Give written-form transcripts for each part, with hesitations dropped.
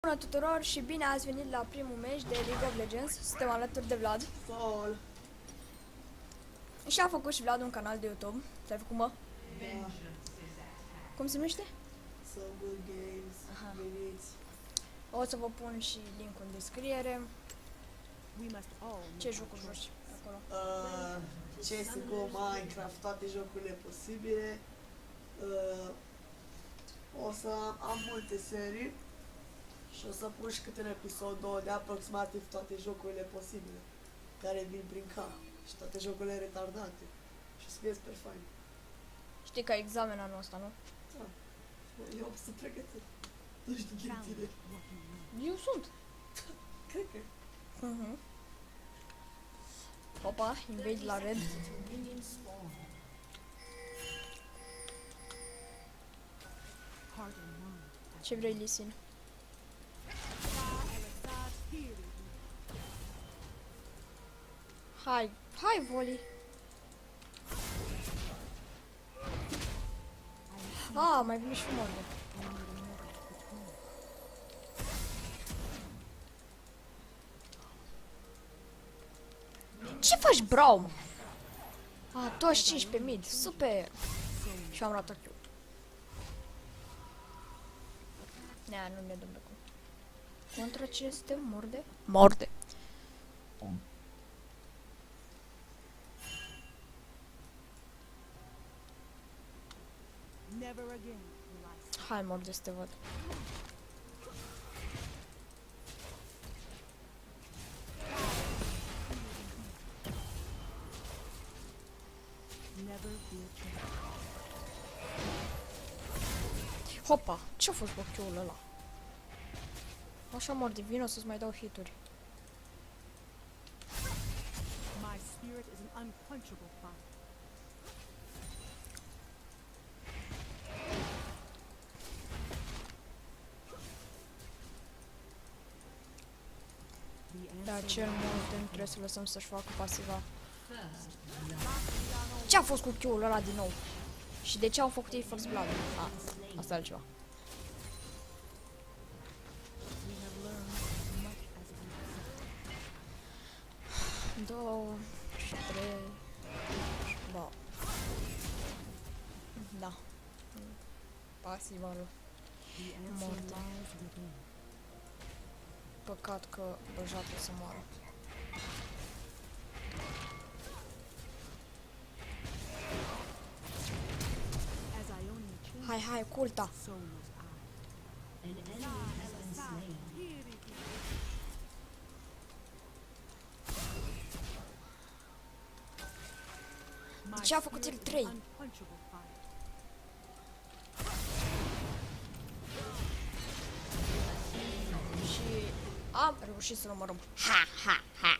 Bună tuturor și bine ați venit la primul meci de League of Legends. Suntem alături de Vlad. Sol. Și a făcut și Vlad un canal de YouTube. Ți-ai făcut, mă? Da. Cum se numește? Soul Games. Aha. Veniți. O să vă pun și link-ul în descriere. Ce jocuri joci acolo? CSGO, Minecraft, toate jocurile posibile. O să am multe serii și o să pun și câte un episod 2 de aproximativ toate jocurile posibile care vin prin cap și toate jocurile retardate și o să fie super fain. Știi că examen anul ăsta, nu? Da. Eu sunt pregătit. Nu știu ce tine. Eu sunt. Cred că. Opa, invade la red. Ce vrei, Lisin? Hai, hai, Voli. Ah, mai vine și Morde. Ce faci, Braum? Ah, toți 5 pe mid, super. Și am luat ochiul. Nea, nu ne dăm de cum. Contra cine suntem? Morde? Morde. Hai, Morde, să te văd. Hopa, ce-a fost ochiul ăla? Așa, Morde, vino să-ți mai dau hituri. My spirit is an unquenchable fire. Dar cel mult trebuie să lăsăm să-și facă pasiva. Ce a fost cu Q-ul ăla din nou? Și de ce au făcut ei First Blood? Asta e altceva. Două și trei. Da. Da. Pasiva lui. Morte. Păcat că băjatul să moară. Hai, hai, culta! De ce a făcut el 3? Și am reușit să-l omorâm. Ha, ha, ha!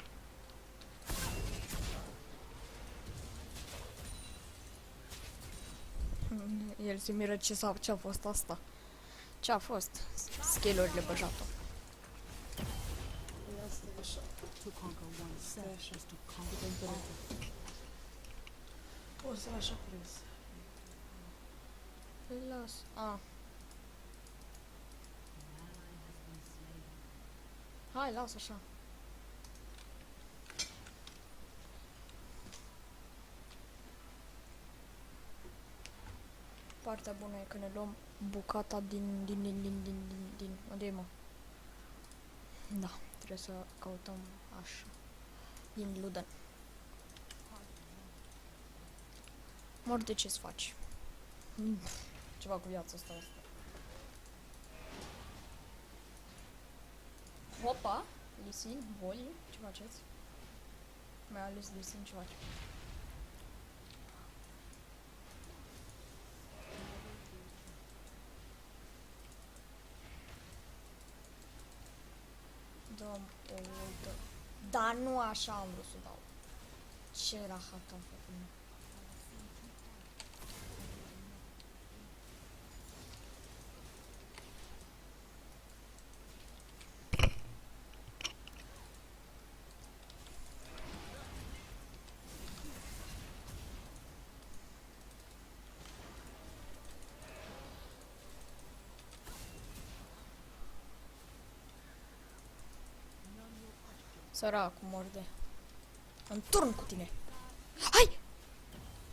El se miră ce a fost asta. Ce a fost? Skill-urile băjatul. Ia să te așa. To conquer oneself is to conquer all. O să așa prins. Îi las. Hai, las așa. Partea bună e că ne luăm bucata din. Unde e, mă? Da, trebuie să căutăm așa. Din Luden. Mor, de ce-ți faci? Ceva cu viața asta. Hopa, Lisin, Voli, ce faceți? Mai ales Lisin, ce faci? Dăm o ultă. Dar nu așa am vrut să dau. Ce rahat am făcut. Săracu morde. În turn cu tine. Hai!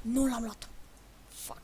Nu l-am luat. Fuck.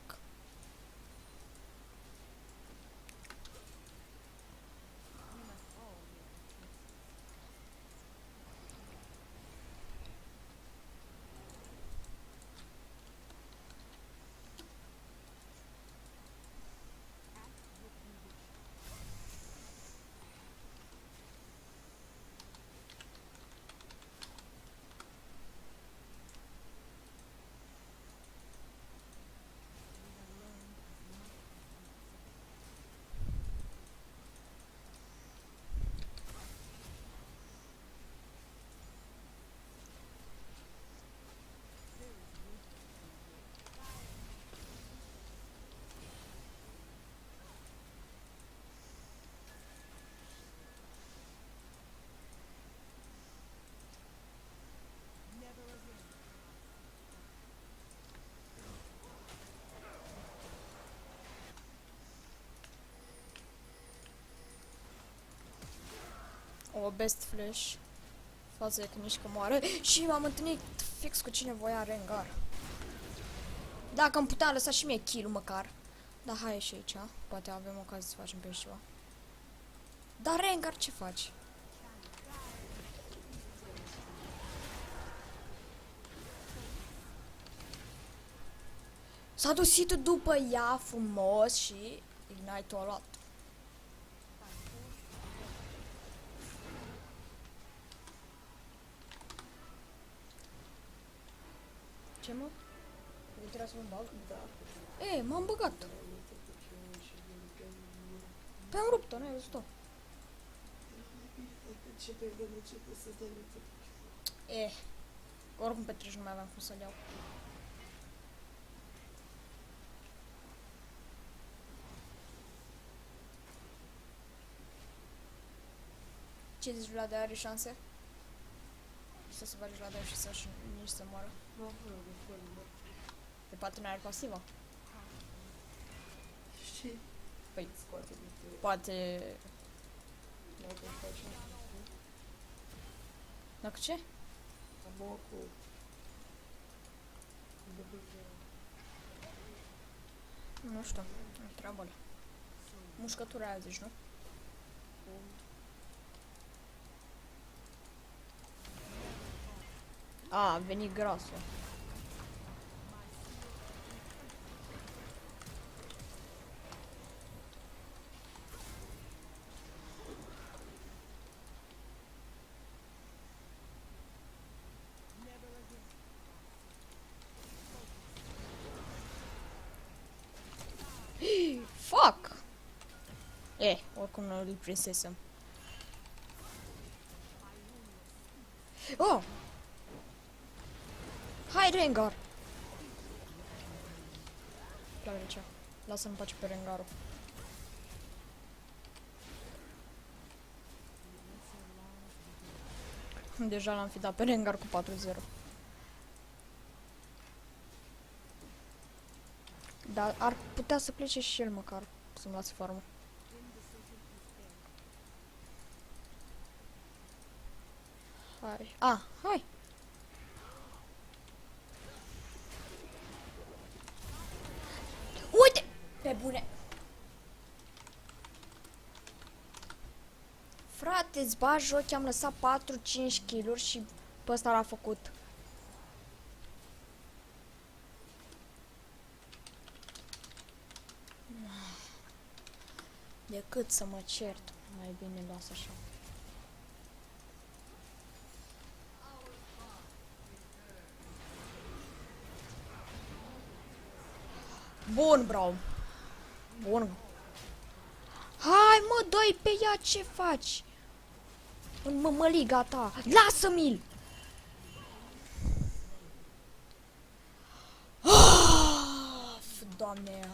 O best flash. Față de că nici că moare. Și m-am întâlnit fix cu cine voia Rengar. Dacă îmi putea lăsa și mie kill măcar. Dar hai și aici. Poate avem ocazie să facem pe ceva. Dar Rengar ce faci? S-a dus hitul după ea frumos și Ignite-ul a luat. Ce mă? Nu trebuie să mă bag? Da. E, m-am băgat. Pe am rupt-o, n-ai văzut-o? Ce pe gândul ce să dai uite. Oricum pe 30 nu mai aveam cum să-l iau. Ce zici, Vlad, are șanse? Să se bagi Vlad și să-și nici să moară. Nu, nu. Pe poate n-are pasivă. Și Păi, scoate din poate... dacă faci Dacă ce? cu Nu știu, întreabă-l. Mușcătura aia zici, nu? A venit grasul. Fuck! Oricum nu îl prinsesem. Oh! Hai, Rengar! Plac de ce? Lasă-mi pace pe Rengarul. Deja l-am fi dat pe Rengar cu 4-0. Dar ar putea să plece și el măcar, să-mi lase farmă. Hai. Hai! Uite! Pe bune! Frate, îți bagi joc, am lăsat 4-5 kill-uri și pe ăsta l-a făcut. Decât să mă cert, mai bine las așa. Bun, bro. Bun. Hai, mă, dă-i pe ea, ce faci? În mămăliga ta. Lasă-mi-l! Doamne.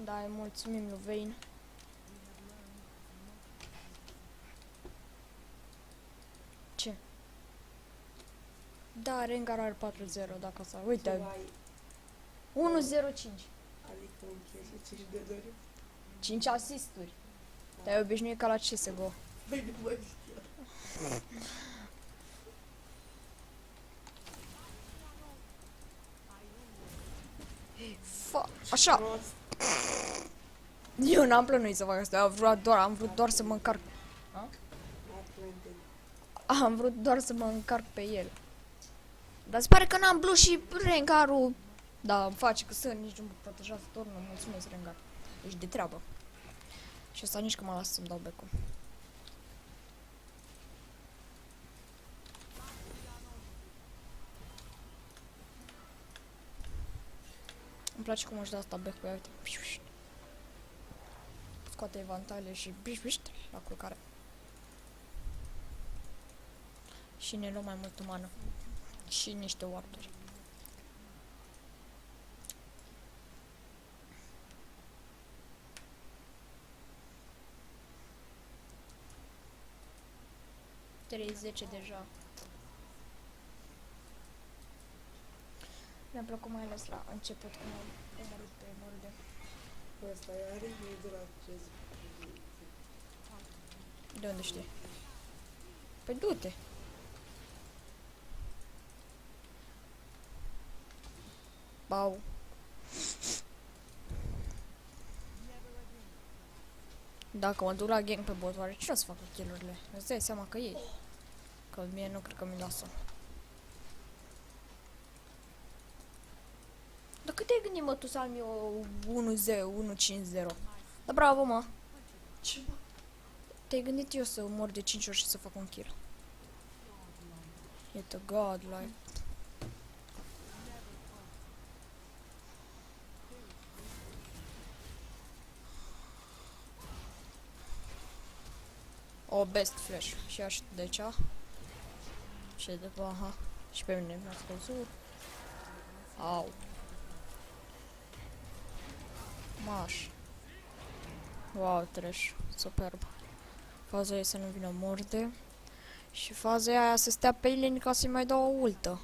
Da, îi mulțumim lui Vayne. Ce? Da, Rengar are 4-0, dacă asta. Uite, 1-0-5. adică Ok, și 5 de dori. 5 asisturi. Te-ai obișnuit ca la CSGO. Păi nu mai știu. Așa. Prost. Eu n-am plănuit să fac asta. Am vrut doar să mă încarc. Atlantic. Am vrut doar să mă încarc pe el. Dar se pare că n-am blue și Rengarul. Da, îmi face că sunt, nici nu mă protejează turnul. Mulțumesc, Rengar. Ești de treabă. Și asta nici că mă las să-mi dau becul. Îmi place cum își dă asta becul, ia uite. Scoate evantaile și la culcare. Și ne luăm mai mult umană. Și niște warduri. Treizeci deja. Mi-a plăcut mai ales la început când am omorât pe morde. Ăsta e are de la CES. De unde știi? Păi du-te. Bau. Dacă mă duc la gang pe bot, oare cine o să facă kill-urile? Îți dai seama că ei. Că mie nu cred că mi lasă. Dar cât te-ai gândit, mă, tu să am eu 1-0, 1-5-0? Da, bravo, mă. Ce mă? Te-ai gândit eu să mor de 5 ori și să fac un kill. E the godlike. O, best flash. Și așa de aici. Și de pe aha. Și pe mine mi-a scăzut. Au. Maș. Wow, trash. Superb. Faza e să nu vină morde. Și faza e aia să stea pe lane ca să-i mai dau o ultă.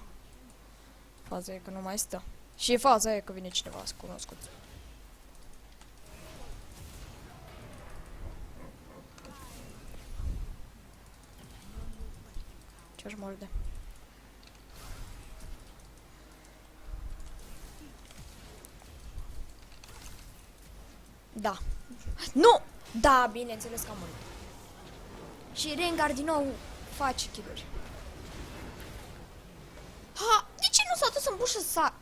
Faza e că nu mai stă. Și faza e că vine cineva cunoscut. Ce-aș morde? Da. Nu! Da, bineînțeles că am murit. Și Rengar din nou face kill-uri. Ha! De ce nu s-a dus în bușă să...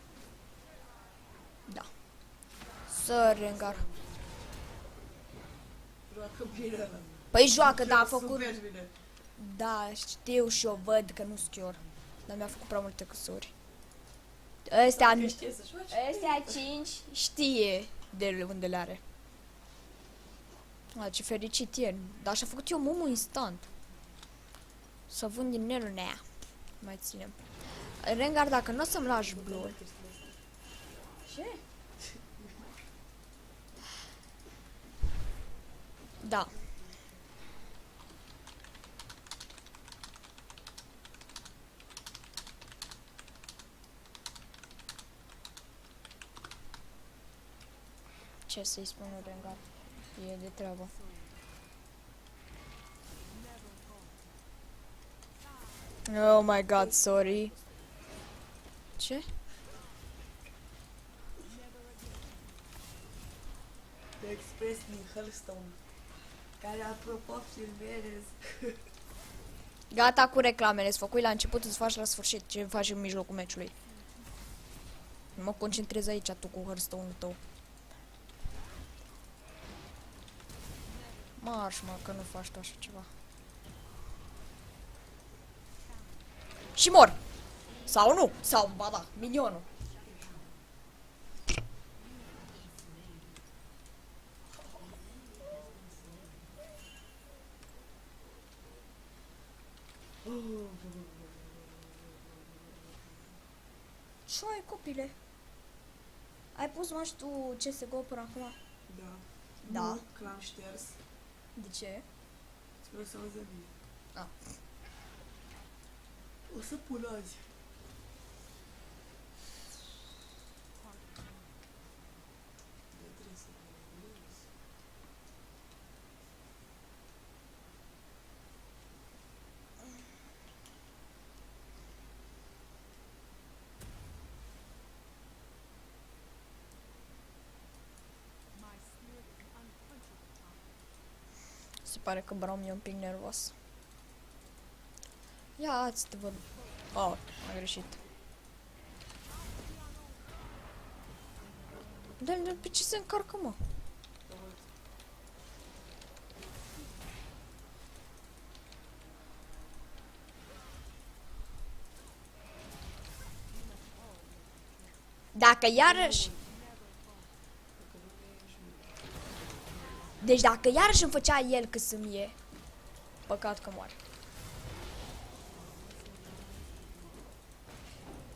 Da. Să Rengar. Joacă bine ăla. Păi joacă, da, a Joacă făcut... super bine. Da, știu și eu văd că nu schior. Dar mi-a făcut prea multe căsuri. Ăstea, Dacă știe să joace. ăstea 5 știe de unde le are. A, ce fericit e. Dar și-a făcut eu mumu instant. Să vând din nelul nea. Mai ținem. Rengar, dacă nu o să-mi lași blue. Ce? Da. Ce să-i spun lui Rengar? E de treabă. Oh my god, sorry. Ce? The Express din Hearthstone. Care, apropo, filmez. Gata cu reclamele, îți făcui la început, îți faci la sfârșit ce faci în mijlocul meciului. Nu mă concentrez aici tu cu Hearthstone-ul tău. Marș, mă, că nu faci tu așa ceva. Și mor! Sau nu? Sau, ba da, minionul. Ce ai, copile? Ai pus, mă, și tu CSGO până acum? Da. Da. Nu, că l-am șters. De ce? Sper să auză bine. Ah. O să pun azi. Se pare că Braum e un pic nervos. Ia, ați te văd. Oh, am greșit. Dar pe ce se încarcă, mă? Dacă iarăși... Deci dacă iarăși îmi făcea el că să-mi e, păcat că moare.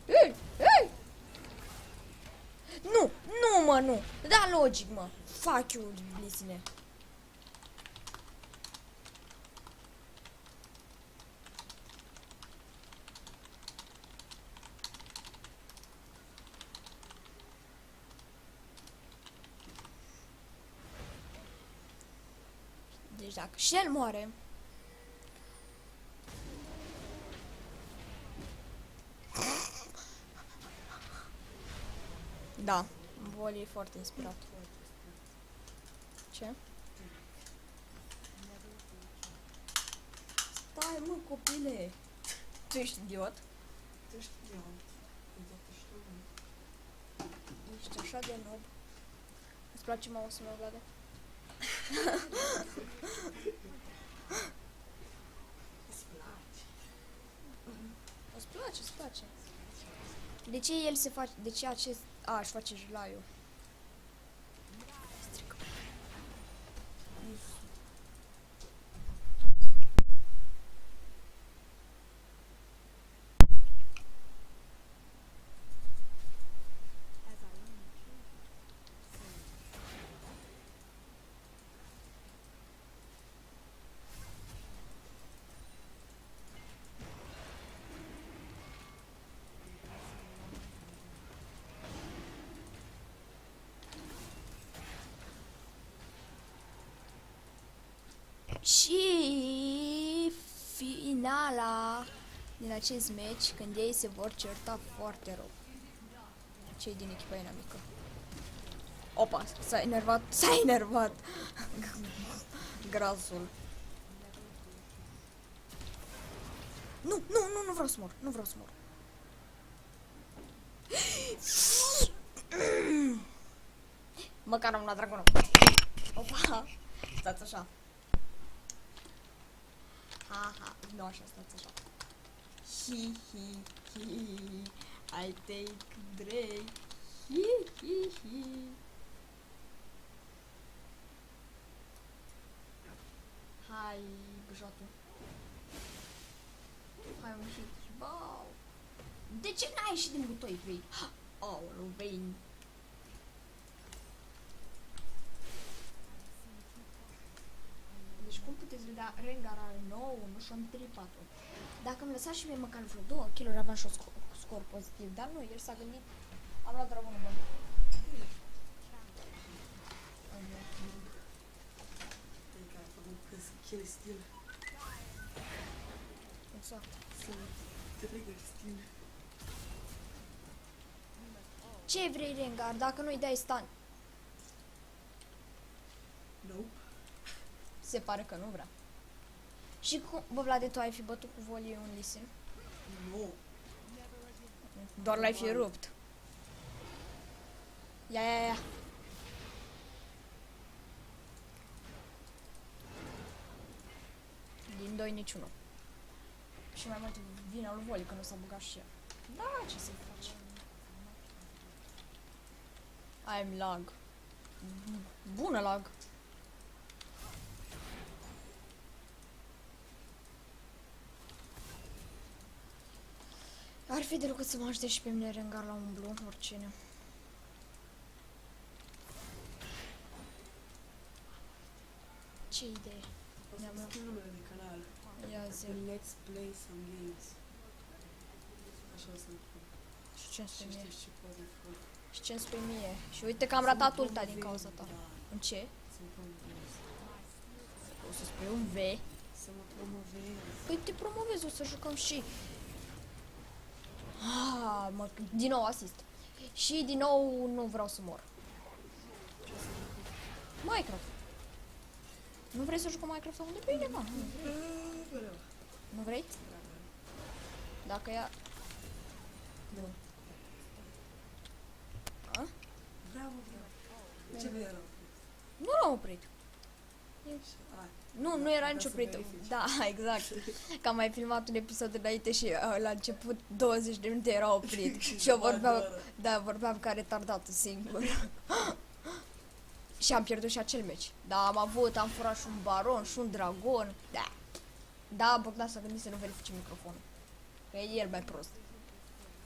Ei, ei! Nu, nu mă, nu. Da logic, mă. Fuck you, blisine. Deci dacă și el moare... Da, Voli e foarte inspirat. Ce? Stai, mă, copile! Tu ești idiot? Tu știam. Uite, știu. Ești așa de noob. Îți place mouse-ul meu, Vlade? Îți place. Îți place, îți place. De ce el se face, de ce acest... A, își face julaiul. Strică. Și finala din acest meci, când ei se vor certa foarte rău. Cei din echipa inamică. Opa, s-a enervat Grasul. Nu vreau să mor, nu vreau să mor. Măcar am luat dragonul. Opa, stați așa. Haha, nu așa, stați așa. Hi, hi, hi, I take Drake. Hi, hi, hi. Hai, bujotul. Hai, un hit. Wow. De ce n-ai ieșit din butoi, vei? Oh, nu vei. Deci cum puteți vedea, Rengar are 9, nu și-o tripat. Dacă îmi lăsați și mie măcar vreo 2 kill-uri, aveam și un scor pozitiv. Dar nu, el s-a gândit. Am luat dragonul bun. Că ai făcut kill steal. Exact. Trigger steal. Ce vrei, Rengar, dacă nu-i dai stun? Nope. Se pare că nu vrea. Și cum, bă, Vlade, tu ai fi bătut cu Voli un Lee Sin? Nu. Doar l-ai fi rupt. Ia. Din 2 niciunul. Și mai mult vina lui Voli că nu s-a băgat și el. Da, ce să faci? I'm lag. Bună lag. Ar fi de lucru să mă ajute și pe mine Rengar la umblu, oricine. Ce idee? O să schimb numele de canal. Ia zi. Let's play some games. Așa o să-mi spun. Și ce-mi Și spui mie? știi ce pot de făcut. Și ce-mi spui mie? Și uite că am ratat ulta din cauza ta. Da, În ce? să-mi promovez. O să spui un V. Să mă promovez. Păi te promovezi, o să jucăm și... Ah, mă, din nou asist. Și din nou nu vreau să mor. Ce să jucăm? Minecraft. Nu vrei să jucăm Minecraft unde bine, mă? Vreau. Nu vrei? Dacă ea... Nu. A? Vreau. De ce nu era? Nu l-am oprit. Ai. Nu era Ca nici să oprit. verifici. Da, exact. Că am mai filmat un episod înainte și la început 20 de minute era oprit. Și eu vorbeam, da, vorbeam ca retardatul singur. Și am pierdut și acel meci. Da, am furat și un baron și un dragon. Da. Da, Bogdan s-a gândit să nu verifice microfonul. Că e el mai prost.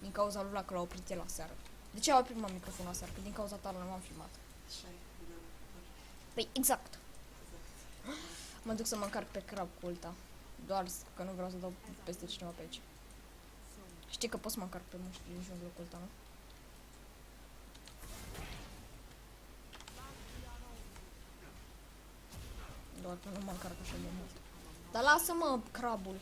Din cauza lui că l-a oprit el la seară. De ce a oprit mă microfonul la seară? Că din cauza ta nu m-am filmat. Așa e, bine. Păi, exact. Mă duc să mă încarc pe crab cu ulta. Doar că nu vreau să dau peste cineva pe aici. Știi că pot să mă încarc pe mușchi din junglă cu ulta, nu? Doar că nu mă încarc așa de mult. Dar lasă-mă crabul.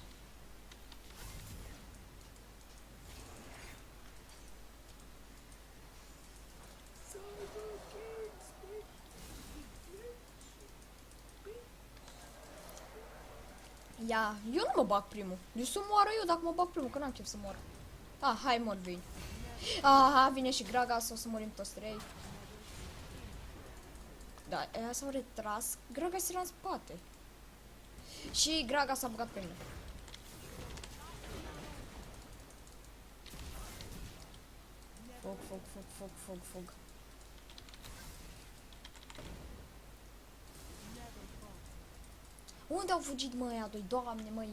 Ia, eu nu mă bag primul. Deci să moară eu dacă mă bag primul, că n-am chef să mor. Ah, hai mor, vin. Aha, vine și Gragas, o să murim toți trei. Da, ea s-au retras. Gragas era în spate. Și Gragas s-a băgat pe mine. Fug, fug, fug, fug, fug, fug. Unde au fugit, mă, ăia doi? Doamne, măi,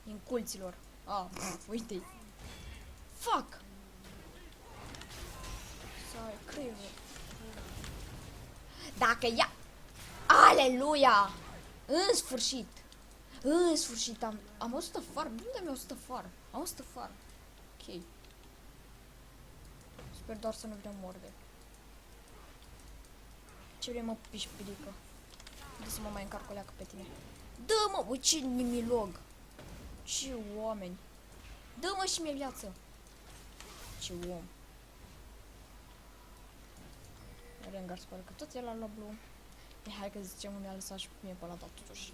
în culților. Ah, uite-i. Fuck! Să-i crivă. Dacă ia... Aleluia! În sfârșit! În sfârșit am 100 far. Unde mi-am 100 far? Am 100 far. Ok. Sper doar să nu vină morde. Ce vrei, mă, pișpirică? De să mă mai încarc o leacă pe tine. Dă-mă, ui, ce nimilog. Ce oameni. Dă-mă și mie viață. Ce om. Rengar spune că tot el a luat blue. E, hai că zicem unde a lăsat și mie pe ăla, dar totuși.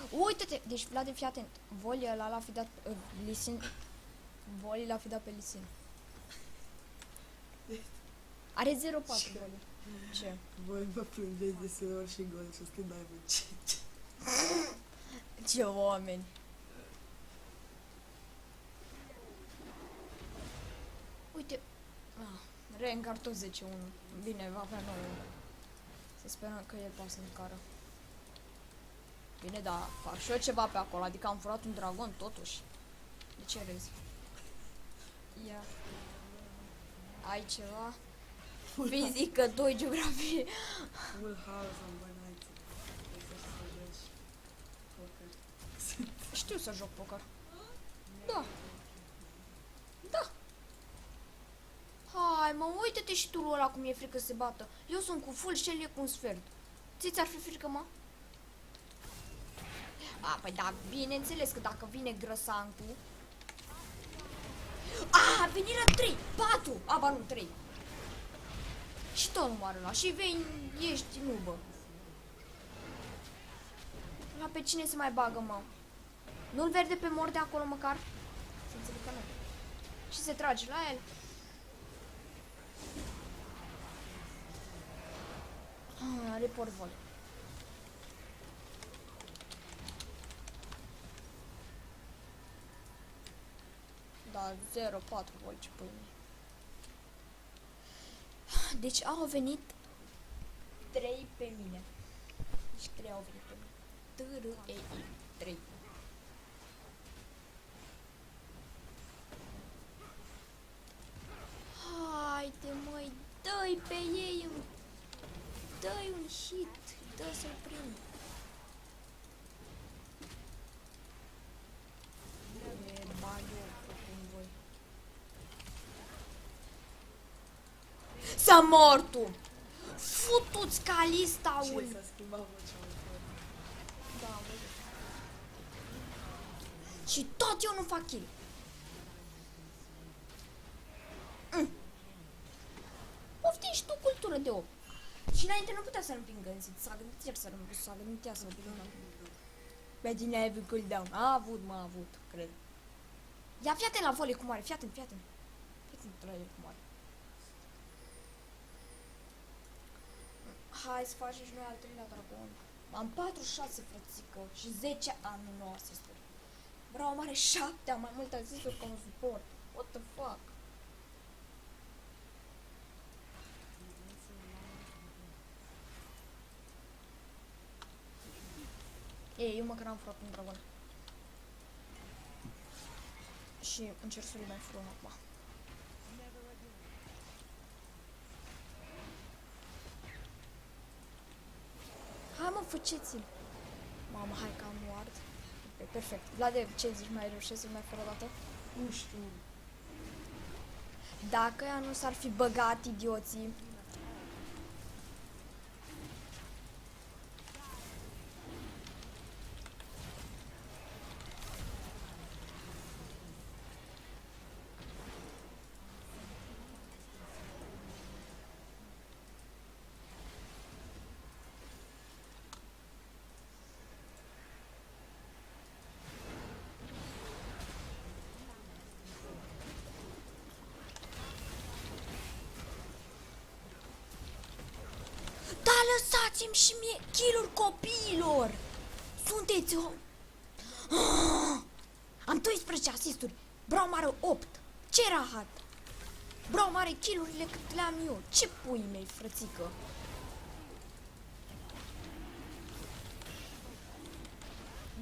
Uite-te! Deci, Vlad, fii atent. Voli ăla l-a fi dat... Lisin. Voli l-a fi dat pe Lisin. Are 0-4 Voli. Ce? Voi vă plângeți deseori și gol și când ai muncit. Ce oameni. Uite. Ah, Rengar tot 10-1. Bine, va avea 9. Să sperăm că el poate să încară. Bine, da, fac și eu ceva pe acolo, adică am furat un dragon totuși. De ce râzi? Ia. Ai ceva? Fizică, 2 geografie. Full house am bănați. Trebuie să joci poker. Știu să joc poker. Da. Da. Hai, mă, uite-te și turul ăla cum e frică să se bată. Eu sunt cu full și el e cu un sfert. Ți-ar fi frică, mă? A, păi da, bineînțeles că dacă vine grăsantul... A, venirea 3, 4, aba nu, 3. Și tot nu moare ăla, și vei, ești nubă. La pe cine se mai bagă, mă? Nu-l verde pe mor de acolo măcar? Să înțeleg că nu. Și se trage la el. Report vol. Da, 0-4 vol, ce pâine. Deci au venit 3 pe mine. Deci 3 au venit pe mine. T-R-E-I 3. Haide, măi, dă-i pe ei, dă-i un hit, dă să-l prind. E bagă cum voi. S-a mort tu! Futu-ți Calistaul! Ce s-a schimbat vocea mai foarte? Da, am văzut. Și tot eu nu fac kill. Poftim și tu cultură de om. Și înainte nu putea să-l împingă în zi. S-a gândit el s-a gândit ea să-l împingă. Bă, din aia avut cooldown. M-a avut, cred. Ia, fii atent la volley cum are, fii atent. Fii atent la el cum are. Hai să facem și noi al treilea dragon. Am 46, frățică, și 10 ani, nu asisturi. Bravo, am are 7, am mai multe asisturi ca un suport. What the fuck? Ei, eu măcar am furat un dragon. Și încerc să-l mai furăm acum. Hai mă, făceți-l! Mamă, hai că am ward. Perfect. Vlade, ce zici, mai reușesc să-l mai fără o dată? Nu știu. Dacă ea nu s-ar fi băgat, idioții. Da, lăsați-mi și mie kill-uri copiilor! Sunteți o... Am 12 asisturi. Braum are 8. Ce rahat? Braum are kill-urile cât le-am eu. Ce pui mei, frățică?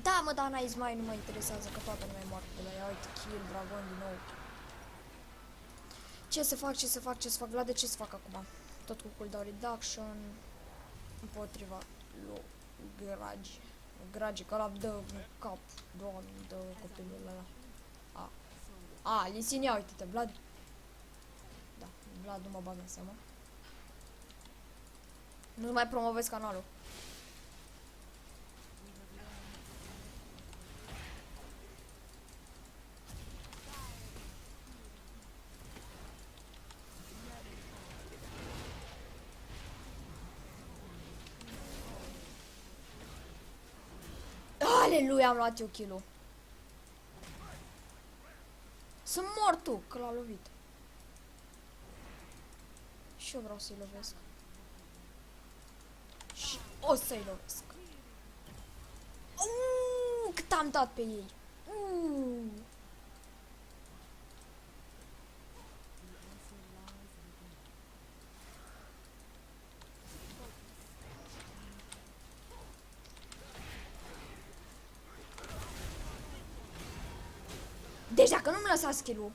Da, mă, dar n-ai mai nu mă interesează că toată lumea e moartă de la ea. Uite, kill, dragon din nou. Ce să fac? Vlad, de ce să fac acum? Tot cu cooldown reduction împotriva lui Gragi, că ăla dă în cap, doamne, dă copilul ăla. Lisinia, uite-te, Vlad. Da, Vlad nu mă bag în seama. Nu mai promovezi canalul. Aleluia, am luat eu kill-ul. Să mor tu, că l-a lovit. Și eu vreau să-i lovesc. Și o să-i lovesc. Cât am dat pe ei. Deci dacă nu-mi lăsați skill-ul,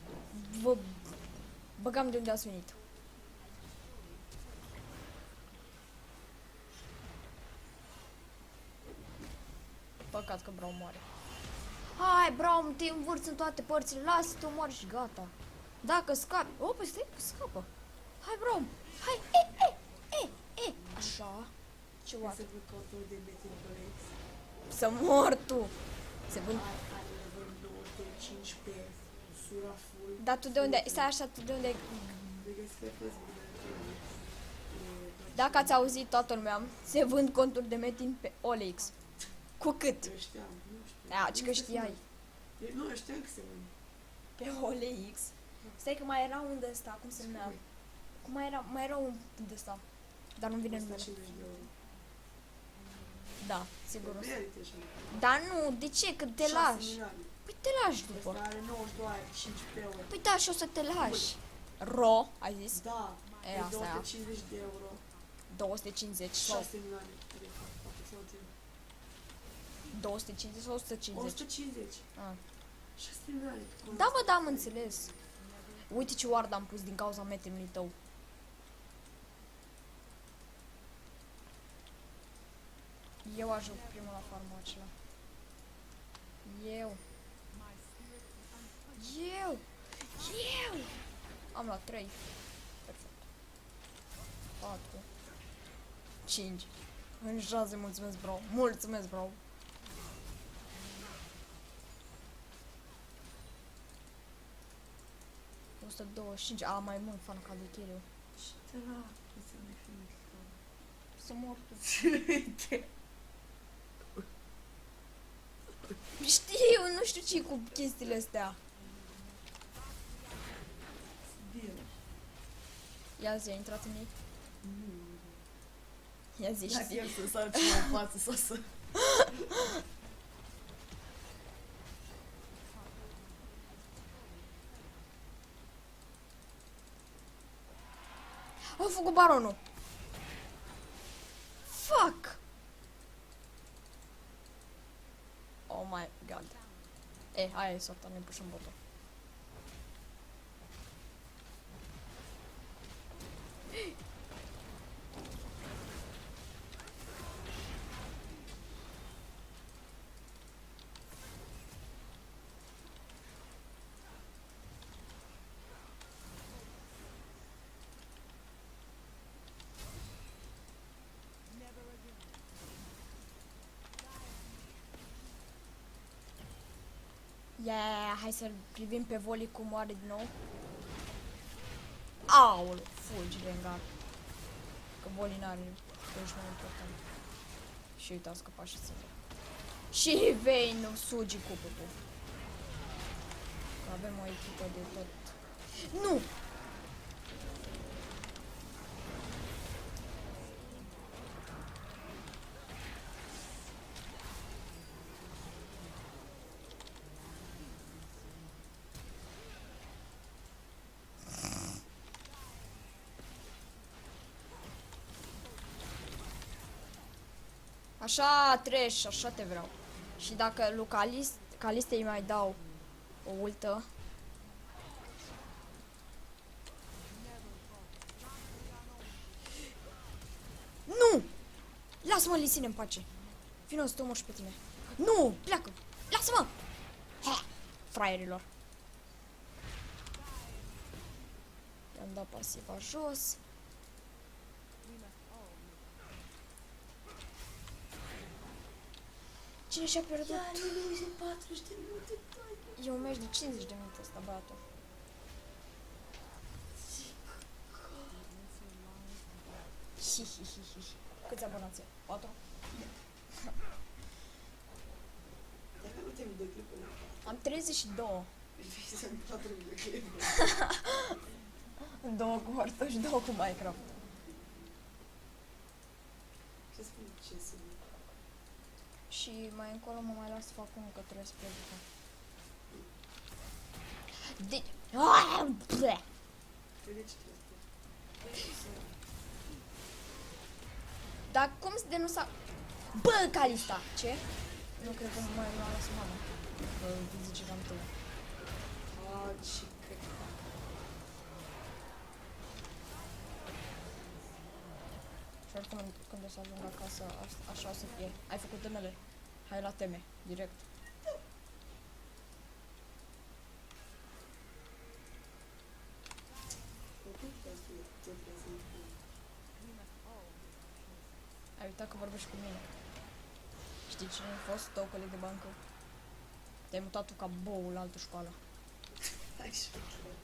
vă băgam de unde ați venit. Păcat că Braum moare. Hai, Braum, te învârți în toate părțile, lasă-te, moari și gata. Dacă scapi... Păi stai că scapă. Hai, Braum, hai, așa. Ce Ce oată? să văd contul de metin coleți. Să mor tu. Se vând... Are level 95 pe sura full. Dar tu de unde ai? Stai așa, tu de unde ai? Le găsesc pe Facebook. Dacă ați auzit toată lumea, se vând conturi de metin pe OLX. Cu cât? Eu știam, nu știu. Da, ci că știai. Nu, eu știam că se vând. Pe OLX. Stai că mai era un de ăsta, cum se numea? Cum mai era un de ăsta. Dar nu vine numele. 150 de euro. Da, sigur o să. Merită și Dar nu, de ce? Că te 6 lași. milioane. Păi te lași după. Ăsta are 92, 5 pe euro. Păi da, și o să te lași. Ro, ai zis? Da, E, pe asta e. 250 de euro. 250 sau 6 milioane. De fapt, poate să o țin. 250 sau 150? 150. Ah. 6 milioane. Da, mă, da, am înțeles. Uite ce ward am pus din cauza metemului tău. Eu ajung primul la farmul acela. Eu. Am luat 3. Perfect. 4. 5. În 6, mulțumesc, bro. Mulțumesc, bro. Mai mult fan ca de kill. Ce dracu să ne fi mișcat. să mor tu. Uite. Știu, nu știu ce cu chestiile astea. Bine. Ia zi, a intrat în ei? Nu. Ia zi și Dacă zi. el să sară ceva în față sau să... Au făcut baronul. Fuck! Oh my god. Aia e sorta, ne pușăm botul. Yeah, hai să privim pe Voli cum moare din nou. Aoleu, fugi, Rengar. Că Voli n-are ești mai important. Și uite, a scăpat și singur. Și Vayne nu sugi cuputul. Că avem o echipă de tot. Nu! Așa treci, așa te vreau. Și dacă lui Caliste îi mai dau o ultă. Nu! Lasă-mă, Lisine, în pace. Vino să te omor și pe tine. Nu! Pleacă! Lasă-mă! Ha! Fraierilor. I-am dat pasiva jos. Cine și-a pierdut? Iar e 40 de minute. E un meci de 50 de minute ăsta, băiatul. Hi, hi, hi, hi, hi. Câți abonați? 4? Dacă nu te-ai de clipuri. Am 32. Vrei să-mi 4 de clipuri. 2 cu Horto și 2 cu Minecraft. Ce spune ce să nu? Și mai încolo mă mai las să fac unul că trebuie să plec după. De... Bleh! Crede ce trebuie să Dar cum de nu s-a... Bă, Calista! Ce? Nu cred că mai m-a lăsat mama. Că zice că am tău. ce cred. Și oricum când o să ajung acasă, așa o să fie. Ai făcut temele. Hai la teme, direct. Ai uitat că vorbești cu mine. Știi cine a fost tău coleg de bancă? Te-ai mutat tu ca boul la altă școală. Hai șmecher.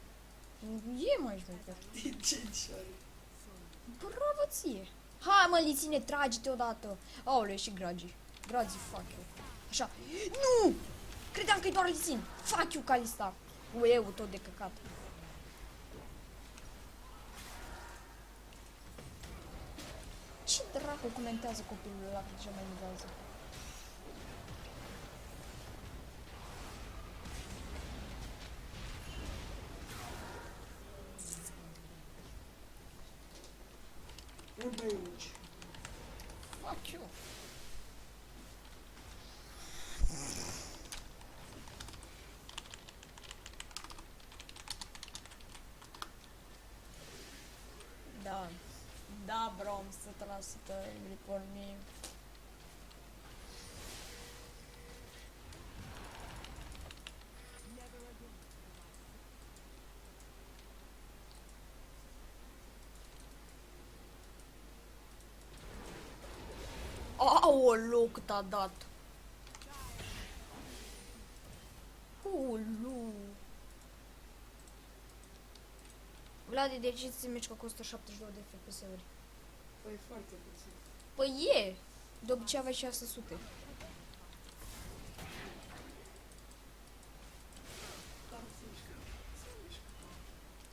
E mai șmecher. Din ce șoare. Bravo ție! Hai mă, Liține, tragi-te odată! Aoleu, și Gragi. Gragi, fuck you. Așa. Nu! Credeam că e doar Lițin. Fuck you, Calista. Ueu, tot de căcat. Ce dracu comentează copilul ăla că ce mai livează? Un aici. Fuck you. Da. Da, bro, am 100% report me. Aoleu, cât a dat. Aoleu. Vladi, de ce ți mici că costă 72 de FPS-uri? Păi foarte puțin. Păi e! De obicei aveai 600.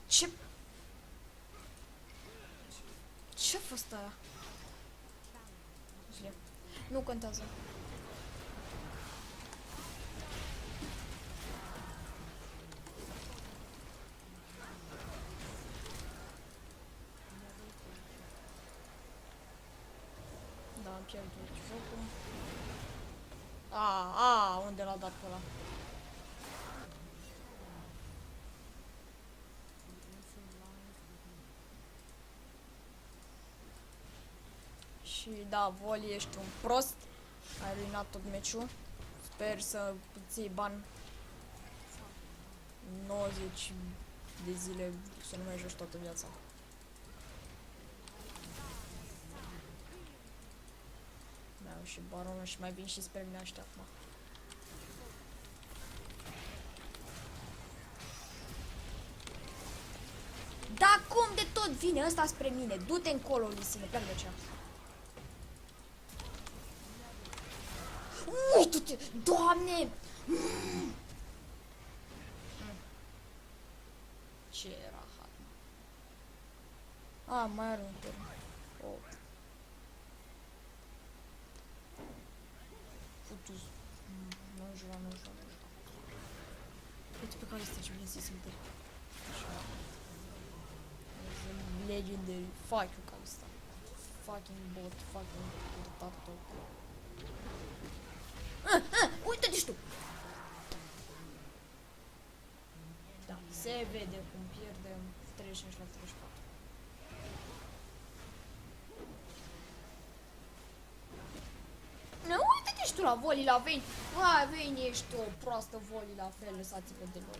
Ce? Ce-a fost aia? Nu contează. Da, am pierdut jocul. Unde l-a dat pe ăla? Și da, Voli, ești un prost. Ai ruinat tot meciul. Sper să îți iei bani 90 de zile să nu mai joci toată viața. Da, și baronul și mai vin și spre mine ăștia acum. Da, cum de tot vine ăsta spre mine? Du-te încolo, Lisine, pleacă de aceea. Uită-te! Doamne! Ce rahat, mă. Mai are un turn. Oh. Futus. Nu jura. Uite pe care este ce bine se simte. Legendary. Fuck you, Calista. Fucking bot, fucking potato. Uite-te și tu! Da, se vede cum pierdem 35 la 34. Uite-te și tu la Voli, la Vayne. Vayne, ești o proastă Voli, la fel, lăsați-vă de lor.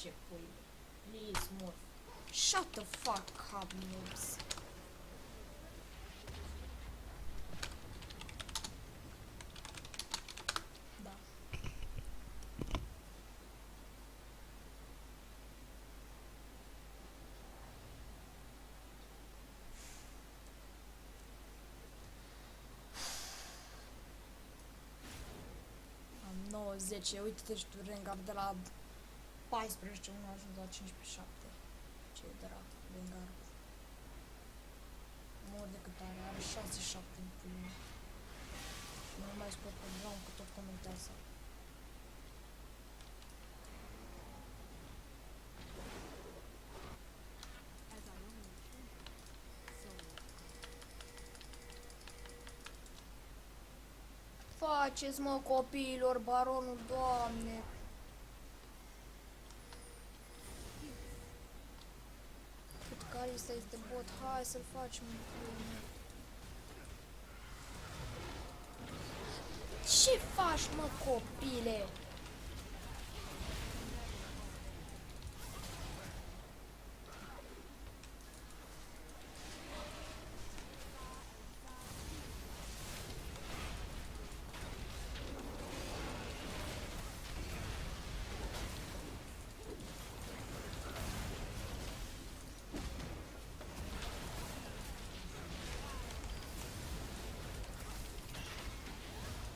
Ce pui? Please, mor. Shut the fuck up, noobs. Da. Am 9-10, uite-te și tu, Rengar, de la 14, nu a ajuns la 15-7. Ce dracu, Rengar. Mor de cât are 6-7 în pulmă. Nu mai scot pe Brown, că tot comentează. Faceți, mă, copiilor, baronul, Doamne! Cât Calista este bot, hai să-l facem în pulmă. Ce faci, mă, copile?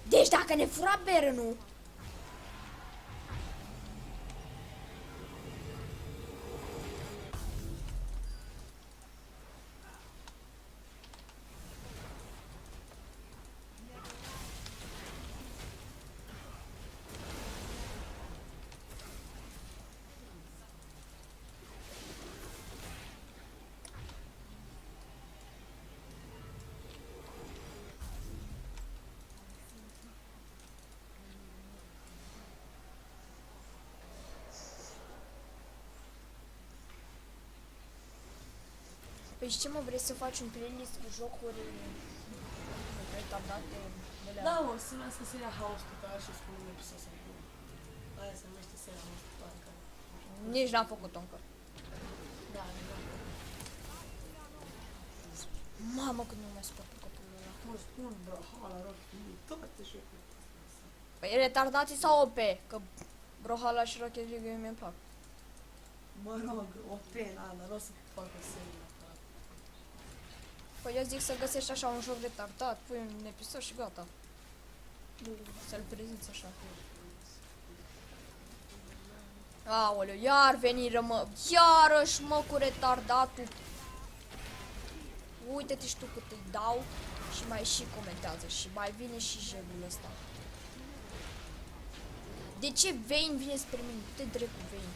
Deci dacă ne fura Berenul... Păi și ce, mă, vrei să faci un playlist cu jocuri retardate de la... Da, mă, se numească seria House Total și spun un episod sau nu. Aia se numește seria House Total, care... Nici n-am făcut-o încă. Da, da. Mamă, cât nu mai suport copilul ăla. Mă spun, bro, hala, Rocky, toate jocurile. Păi retardații sau OP? Că Brawlhalla și Rocket League mi-mi plac. Mă rog, o pena, dar nu o să facă seria asta. Păi eu zic să găsești așa un joc retardat, pui un episod și gata. Să-l prezinți așa. Aoleu, iar veni rămă, iarăși mă cu retardatul. Uite-te și tu cât îi dau și mai și comentează și mai vine și jegul ăsta. De ce Vayne vine spre mine? Du-te drept cu Vayne.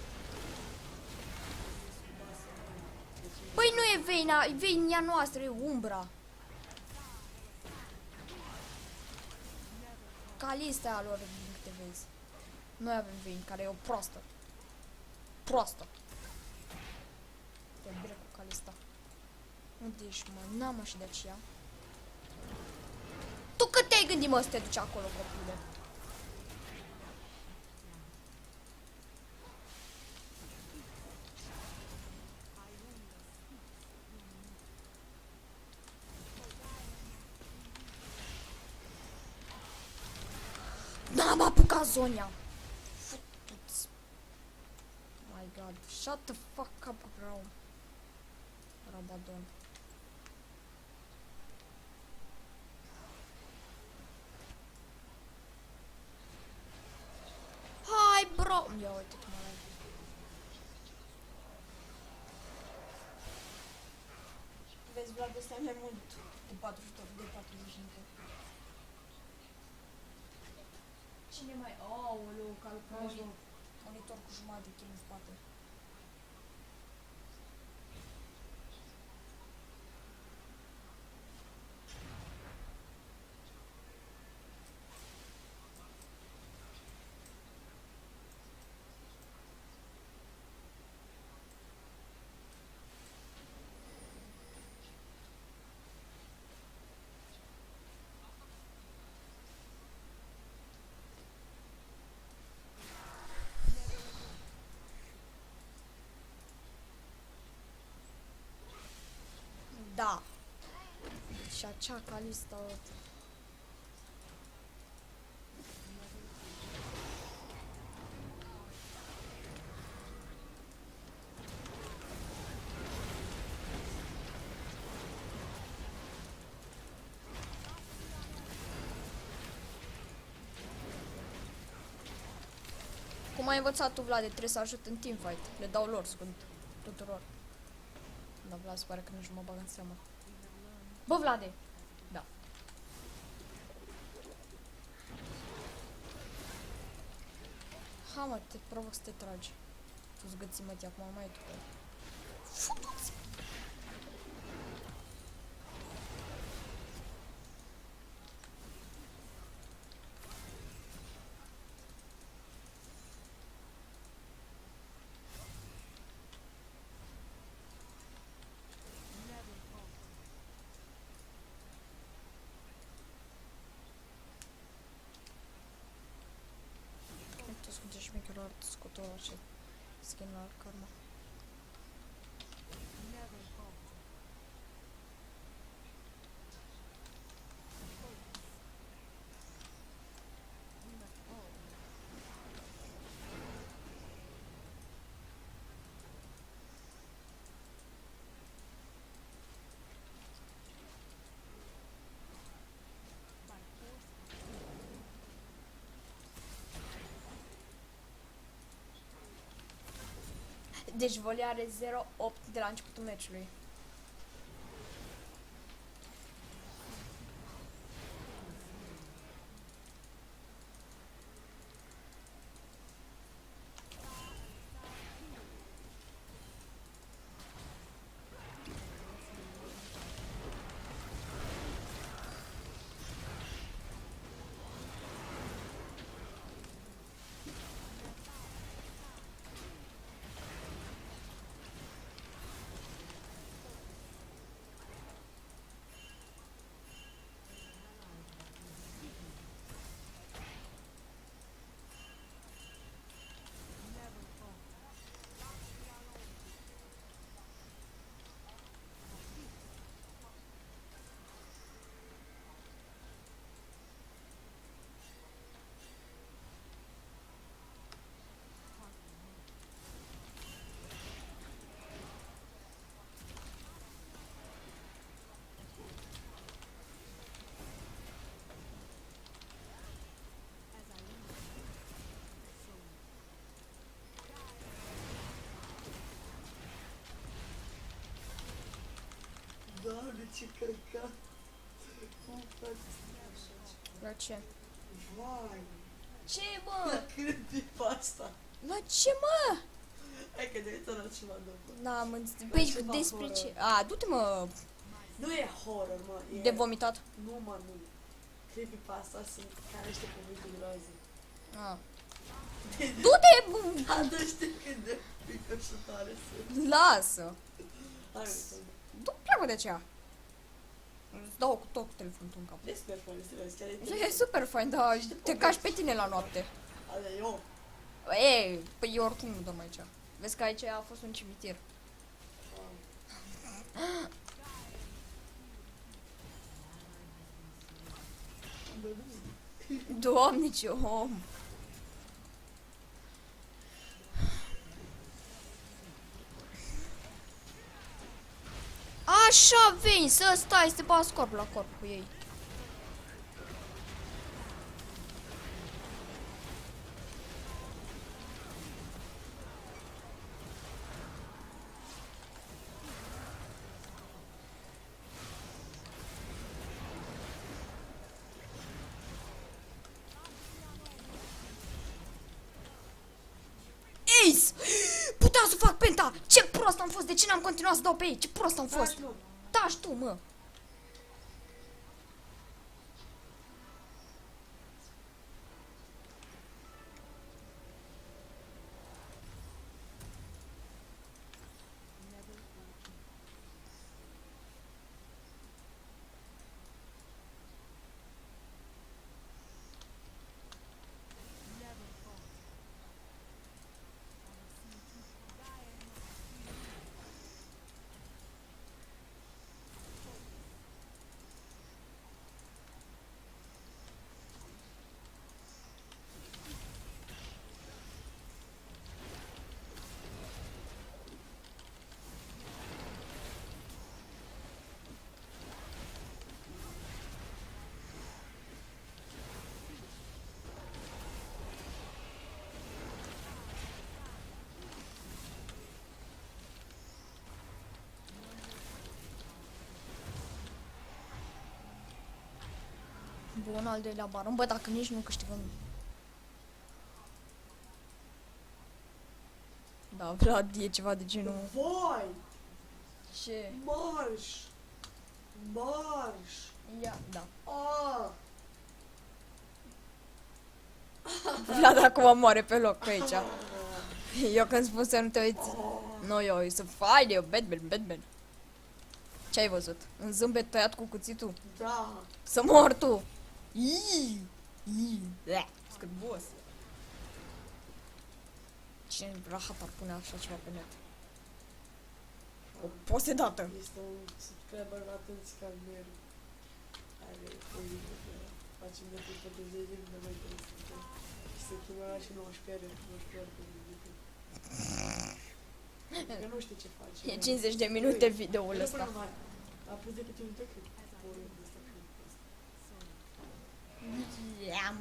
Păi nu e Vayne, e Vayne a noastră, e Umbra. Calista a lor, din câte vezi. Noi avem Vayne, care e o proastă. Proastă. Te drept cu Calista. Unde ești, mă? N-am așa de aceea. Tu cât te-ai gândit, mă, să te duci acolo, copile? N-am apucat Zonia. Futuți. My god. Shut the fuck up, bro. Rabadon. Hai, bro. Ia uite cum arată. Vezi, Vlad, ăsta e mai mult de 40 de 45. Cine mai... Aoleu, calcul. Monitor cu jumătate de kill în spate. Da. Și acea Calista... Cum ai învățat tu, Vlade? Trebuie să ajut în teamfight. Le dau lor, scund tuturor. Da, Vlad, se pare că nici nu mă bag în seamă. Bă, Vlade! Da. Ha, mă, te provoc să te tragi. Tu-ți gății, mă, acum mai tu. Futu-ți! Uite, scute șmecherul art scotul ăla și skin la karma. Deci Voli are 0-8 de la începutul meciului. ce căcat. Cum faci așa? La ce? Vai. Ce, La mă? creepypasta. La ce, mă? Hai că de la ceva după. N-am înțeles. Păi ceva despre horror. ce? A, du-te, mă, Nu e horror, mă. E... de vomitat. Nu, mă, nu. Creepypasta sunt ca niște cuvinte groaze. A. Du-te, bă. Da, dar știi cât de frică și tare sunt. Lasă. Hai, uite. Du, pleacă de aceea. Îți dau cu tot cu telefonul în cap. E super fain, serios, chiar e E interesant. super fain, dar te cași pe tine la noapte. Ale, eu. E, păi eu oricum nu dorm aici. Vezi că aici a fost un cimitir. Doamne, ce om! Așa veni, să stai, să te bați corp la corp cu ei. Ace! Puteam să fac penta! Ce prost am fost! De ce n-am continuat să dau pe ei? Ce prost am fost! Taci tu, mă! Bun, al doilea baron. Bă, dacă nici nu câștigăm. Da, Vlad, e ceva de genul. Voi! Ce? Marș! Marș! Ia, da. Ah! Vlad acum moare pe loc pe aici. Eu când spun să nu te uiți. Nu, eu sunt fain, eu Batman. Ce ai văzut? Un zâmbet tăiat cu cuțitul? Da! Să mor tu! Iii! Scârbos! Cine rahat ar pune așa ceva pe net? O posedată! Este un subscriber atenți ca merg. Are o linie de facem de pus pentru 10 zile, nu mai interesant. Și se chimera și 19 ore, 19 ore pe video. Că nu știu ce face. E 50 de minute videoul ăsta. A pus de câte un tăcă.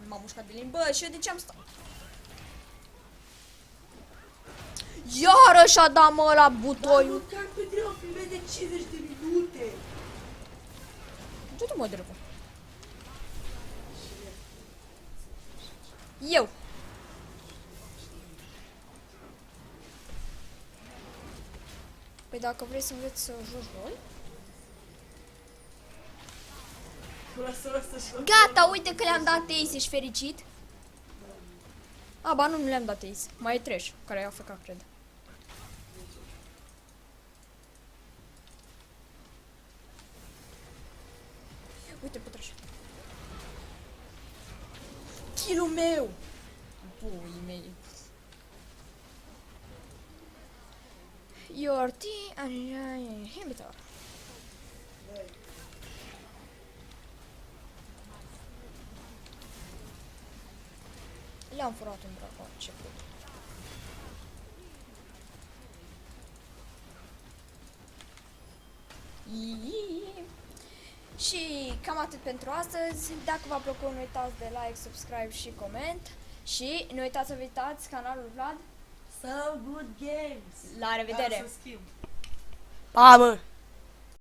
M-am mușcat de limbă și eu de ce am stat? Iarăși a dat mă la butoiul. Dar măcar pe tine o filme de 50 de minute. Du-te mă drept. Eu. Păi dacă vrei să înveți să joci rol. Gata, uite că le-am dat Ace, ești fericit? A, ba nu le-am dat Ace. Mai e Trash, care i-a făcut, cred. Uite pe Trash. Kill-ul meu! Puii mei. Your team inhibitor. Le-am furat un dracon, ce put. Și cam atât pentru astăzi. Dacă v-a plăcut, nu uitați de like, subscribe și coment. Și nu uitați să vizitați canalul Vlad. So good games. La revedere! Pa, mă!